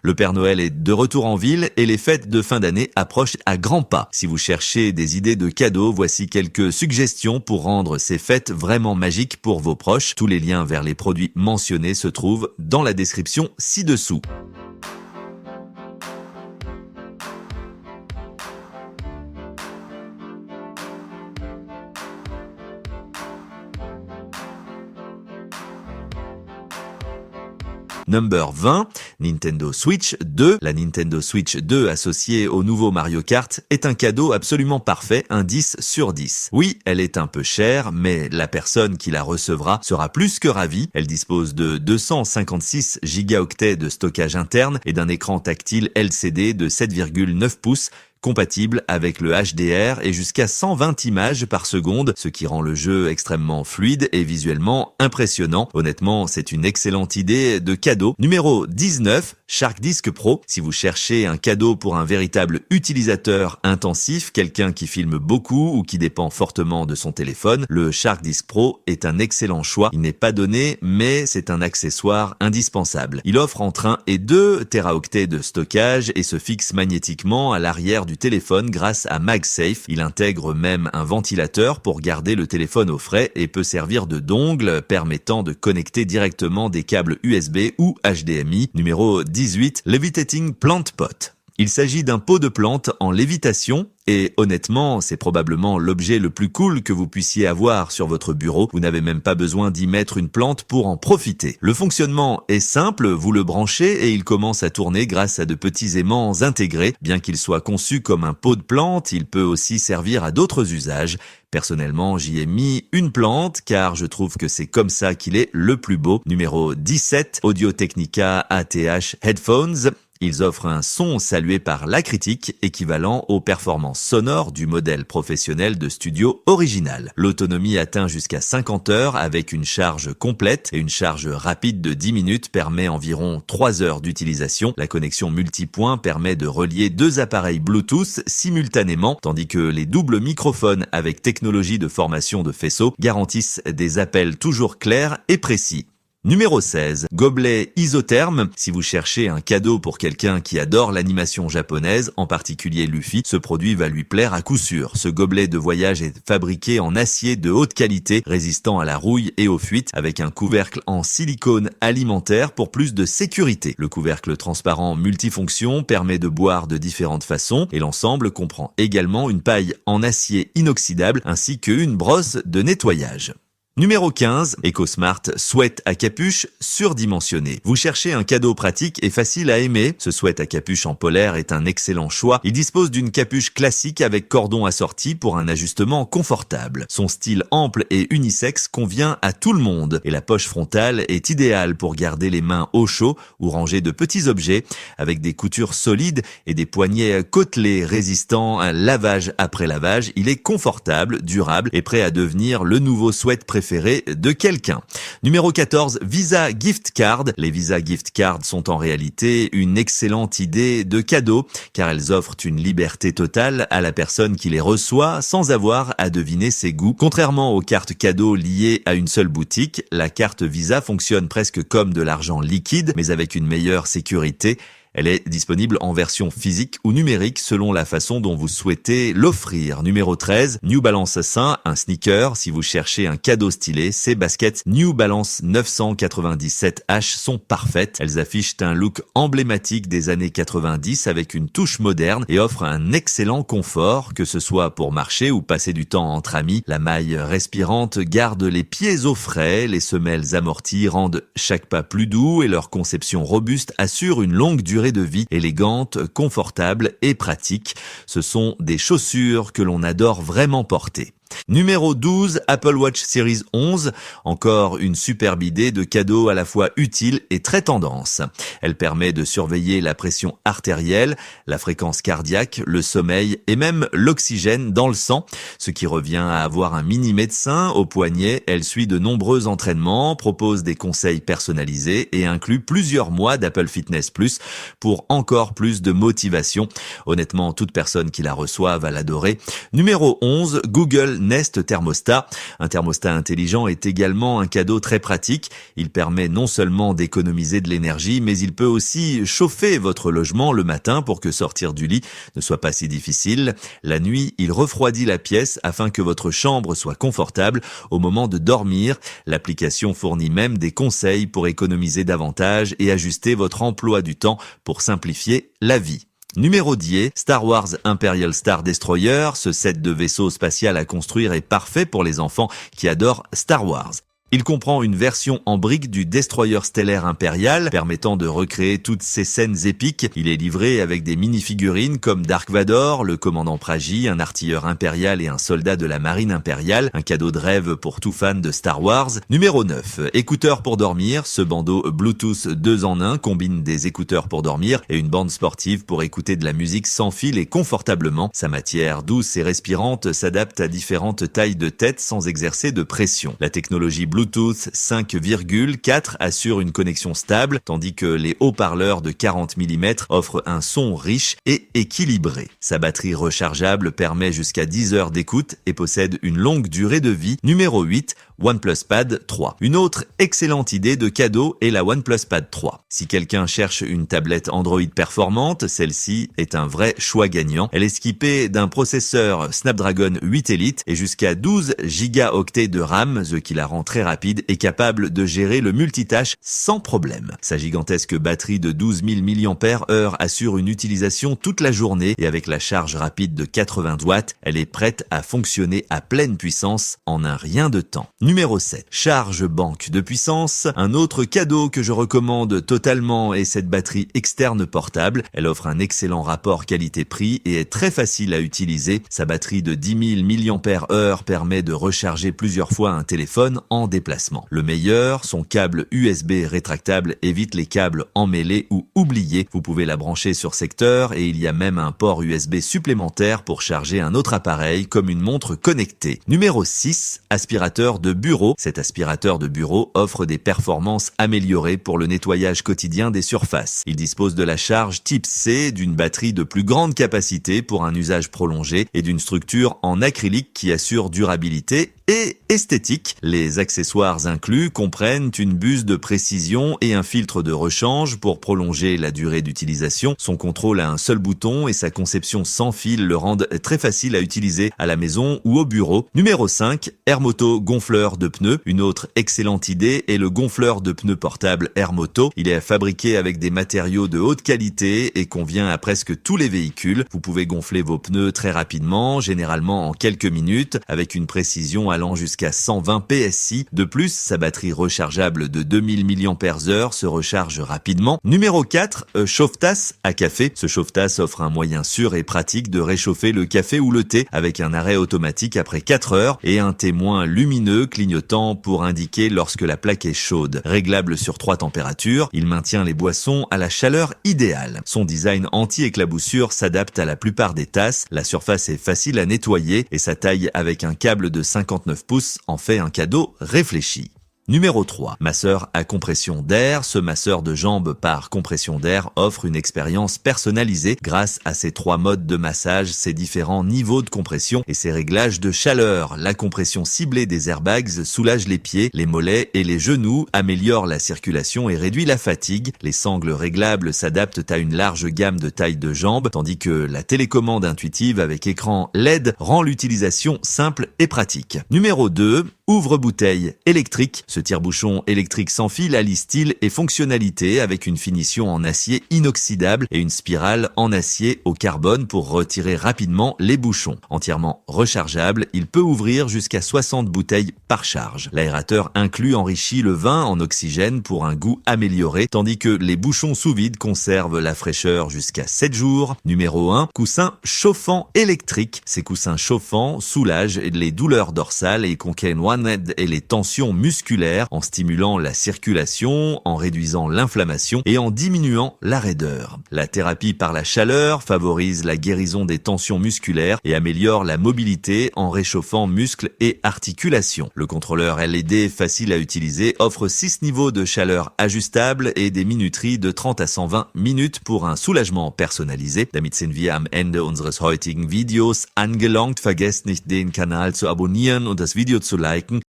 Le Père Noël est de retour en ville et les fêtes de fin d'année approchent à grands pas. Si vous cherchez des idées de cadeaux, voici quelques suggestions pour rendre ces fêtes vraiment magiques pour vos proches. Tous les liens vers les produits mentionnés se trouvent dans la description ci-dessous. Number 20, Nintendo Switch 2. La Nintendo Switch 2 associée au nouveau Mario Kart est un cadeau absolument parfait, un 10 sur 10. Oui, elle est un peu chère, mais la personne qui la recevra sera plus que ravie. Elle dispose de 256 gigaoctets de stockage interne et d'un écran tactile LCD de 7,9 pouces, compatible avec le HDR et jusqu'à 120 images par seconde, ce qui rend le jeu extrêmement fluide et visuellement impressionnant. Honnêtement, c'est une excellente idée de cadeau. Numéro 19, SharkDisc Pro. Si vous cherchez un cadeau pour un véritable utilisateur intensif, quelqu'un qui filme beaucoup ou qui dépend fortement de son téléphone, le SharkDisc Pro est un excellent choix. Il n'est pas donné, mais c'est un accessoire indispensable. Il offre entre 1 et 2 téraoctets de stockage et se fixe magnétiquement à l'arrière du téléphone grâce à MagSafe. Il intègre même un ventilateur pour garder le téléphone au frais et peut servir de dongle permettant de connecter directement des câbles USB ou HDMI. Numéro 18, Levitating Plant Pot. Il s'agit d'un pot de plante en lévitation et honnêtement, c'est probablement l'objet le plus cool que vous puissiez avoir sur votre bureau. Vous n'avez même pas besoin d'y mettre une plante pour en profiter. Le fonctionnement est simple, vous le branchez et il commence à tourner grâce à de petits aimants intégrés. Bien qu'il soit conçu comme un pot de plante, il peut aussi servir à d'autres usages. Personnellement, j'y ai mis une plante car je trouve que c'est comme ça qu'il est le plus beau. Numéro 17, Audio-Technica ATH Headphones. Ils offrent un son salué par la critique, équivalent aux performances sonores du modèle professionnel de studio original. L'autonomie atteint jusqu'à 50 heures avec une charge complète et une charge rapide de 10 minutes permet environ 3 heures d'utilisation. La connexion multipoint permet de relier 2 appareils Bluetooth simultanément, tandis que les doubles microphones avec technologie de formation de faisceau garantissent des appels toujours clairs et précis. Numéro 16, gobelet isotherme. Si vous cherchez un cadeau pour quelqu'un qui adore l'animation japonaise, en particulier Luffy, ce produit va lui plaire à coup sûr. Ce gobelet de voyage est fabriqué en acier de haute qualité, résistant à la rouille et aux fuites, avec un couvercle en silicone alimentaire pour plus de sécurité. Le couvercle transparent multifonction permet de boire de différentes façons et l'ensemble comprend également une paille en acier inoxydable ainsi qu'une brosse de nettoyage. Numéro 15, EcoSmart Sweat à capuche surdimensionné. Vous cherchez un cadeau pratique et facile à aimer. Ce sweat à capuche en polaire est un excellent choix. Il dispose d'une capuche classique avec cordon assorti pour un ajustement confortable. Son style ample et unisexe convient à tout le monde et la poche frontale est idéale pour garder les mains au chaud ou ranger de petits objets avec des coutures solides et des poignets côtelés résistants à lavage après lavage. Il est confortable, durable et prêt à devenir le nouveau sweat préféré de quelqu'un. Numéro 14, Visa Gift Card. Les Visa Gift Card sont en réalité une excellente idée de cadeau car elles offrent une liberté totale à la personne qui les reçoit sans avoir à deviner ses goûts. Contrairement aux cartes cadeaux liées à une seule boutique, la carte Visa fonctionne presque comme de l'argent liquide mais avec une meilleure sécurité. Elle est disponible en version physique ou numérique selon la façon dont vous souhaitez l'offrir. Numéro 13, New Balance 5, un sneaker. Si vous cherchez un cadeau stylé, ces baskets New Balance 997H sont parfaites. Elles affichent un look emblématique des années 90 avec une touche moderne et offrent un excellent confort, que ce soit pour marcher ou passer du temps entre amis. La maille respirante garde les pieds au frais, les semelles amorties rendent chaque pas plus doux et leur conception robuste assure une longue durée de vie, élégante, confortable et pratique. Ce sont des chaussures que l'on adore vraiment porter. Numéro 12, Apple Watch Series 11, encore une superbe idée de cadeau à la fois utile et très tendance. Elle permet de surveiller la pression artérielle, la fréquence cardiaque, le sommeil et même l'oxygène dans le sang, ce qui revient à avoir un mini médecin au poignet. Elle suit de nombreux entraînements, propose des conseils personnalisés et inclut plusieurs mois d'Apple Fitness Plus pour encore plus de motivation. Honnêtement, toute personne qui la reçoit va l'adorer. Numéro 11, Google Central Nest Thermostat. Un thermostat intelligent est également un cadeau très pratique. Il permet non seulement d'économiser de l'énergie, mais il peut aussi chauffer votre logement le matin pour que sortir du lit ne soit pas si difficile. La nuit, il refroidit la pièce afin que votre chambre soit confortable au moment de dormir. L'application fournit même des conseils pour économiser davantage et ajuster votre emploi du temps pour simplifier la vie. Numéro 10, Star Wars Imperial Star Destroyer. Ce set de vaisseau spatial à construire est parfait pour les enfants qui adorent Star Wars. Il comprend une version en briques du destroyer stellaire impérial, permettant de recréer toutes ces scènes épiques. Il est livré avec des mini-figurines comme Dark Vador, le commandant Praji, un artilleur impérial et un soldat de la marine impériale. Un cadeau de rêve pour tout fan de Star Wars. Numéro 9, écouteurs pour dormir. Ce bandeau Bluetooth 2 en 1 combine des écouteurs pour dormir et une bande sportive pour écouter de la musique sans fil et confortablement. Sa matière douce et respirante s'adapte à différentes tailles de tête sans exercer de pression. La technologie Bluetooth 5,4 assure une connexion stable, tandis que les haut-parleurs de 40 mm offrent un son riche et équilibré. Sa batterie rechargeable permet jusqu'à 10 heures d'écoute et possède une longue durée de vie. Numéro 8, OnePlus Pad 3. Une autre excellente idée de cadeau est la OnePlus Pad 3. Si quelqu'un cherche une tablette Android performante, celle-ci est un vrai choix gagnant. Elle est équipée d'un processeur Snapdragon 8 Elite et jusqu'à 12 gigaoctets de RAM, ce qui la rend très rapide et capable de gérer le multitâche sans problème. Sa gigantesque batterie de 12 000 mAh assure une utilisation toute la journée et avec la charge rapide de 80 watts, elle est prête à fonctionner à pleine puissance en un rien de temps. Numéro 7. Charge banque de puissance. Un autre cadeau que je recommande totalement est cette batterie externe portable. Elle offre un excellent rapport qualité-prix et est très facile à utiliser. Sa batterie de 10 000 mAh permet de recharger plusieurs fois un téléphone en déplacement. Le meilleur, son câble USB rétractable évite les câbles emmêlés ou oubliés. Vous pouvez la brancher sur secteur et il y a même un port USB supplémentaire pour charger un autre appareil comme une montre connectée. Numéro 6. Aspirateur de bureau. Cet aspirateur de bureau offre des performances améliorées pour le nettoyage quotidien des surfaces. Il dispose de la charge type C, d'une batterie de plus grande capacité pour un usage prolongé et d'une structure en acrylique qui assure durabilité et esthétique. Les accessoires inclus comprennent une buse de précision et un filtre de rechange pour prolonger la durée d'utilisation. Son contrôle à un seul bouton et sa conception sans fil le rendent très facile à utiliser à la maison ou au bureau. Numéro 5, Airmoto gonfleur de pneus. Une autre excellente idée est le gonfleur de pneus portable Airmoto. Il est fabriqué avec des matériaux de haute qualité et convient à presque tous les véhicules. Vous pouvez gonfler vos pneus très rapidement, généralement en quelques minutes, avec une précision allant jusqu'à 120 PSI. De plus, sa batterie rechargeable de 2000 mAh se recharge rapidement. Numéro 4, chauffe-tasse à café. Ce chauffe-tasse offre un moyen sûr et pratique de réchauffer le café ou le thé avec un arrêt automatique après 4 heures et un témoin lumineux clignotant pour indiquer lorsque la plaque est chaude. Réglable sur 3 températures, il maintient les boissons à la chaleur idéale. Son design anti-éclaboussure s'adapte à la plupart des tasses. La surface est facile à nettoyer et sa taille avec un câble de 59 pouces en fait un cadeau réfléchi. Numéro 3. Masseur à compression d'air. Ce masseur de jambes par compression d'air offre une expérience personnalisée grâce à ses 3 modes de massage, ses différents niveaux de compression et ses réglages de chaleur. La compression ciblée des airbags soulage les pieds, les mollets et les genoux, améliore la circulation et réduit la fatigue. Les sangles réglables s'adaptent à une large gamme de tailles de jambes, tandis que la télécommande intuitive avec écran LED rend l'utilisation simple et pratique. Numéro 2. Ouvre-bouteille électrique. Ce tire-bouchon électrique sans fil allie style et fonctionnalité avec une finition en acier inoxydable et une spirale en acier au carbone pour retirer rapidement les bouchons. Entièrement rechargeable, il peut ouvrir jusqu'à 60 bouteilles par charge. L'aérateur inclus enrichit le vin en oxygène pour un goût amélioré, tandis que les bouchons sous vide conservent la fraîcheur jusqu'à 7 jours. Numéro 1, coussin chauffant électrique. Ces coussins chauffants soulagent les douleurs dorsales et contiennent Spannend et les tensions musculaires en stimulant la circulation, en réduisant l'inflammation et en diminuant la raideur. La thérapie par la chaleur favorise la guérison des tensions musculaires et améliore la mobilité en réchauffant muscles et articulations. Le contrôleur LED facile à utiliser offre 6 niveaux de chaleur ajustables et des minuteries de 30 à 120 minutes pour un soulagement personnalisé. Damit sind wir am Ende unseres heutigen Videos angelangt. Vergesst nicht, den Kanal zu abonnieren und das Video zu liken.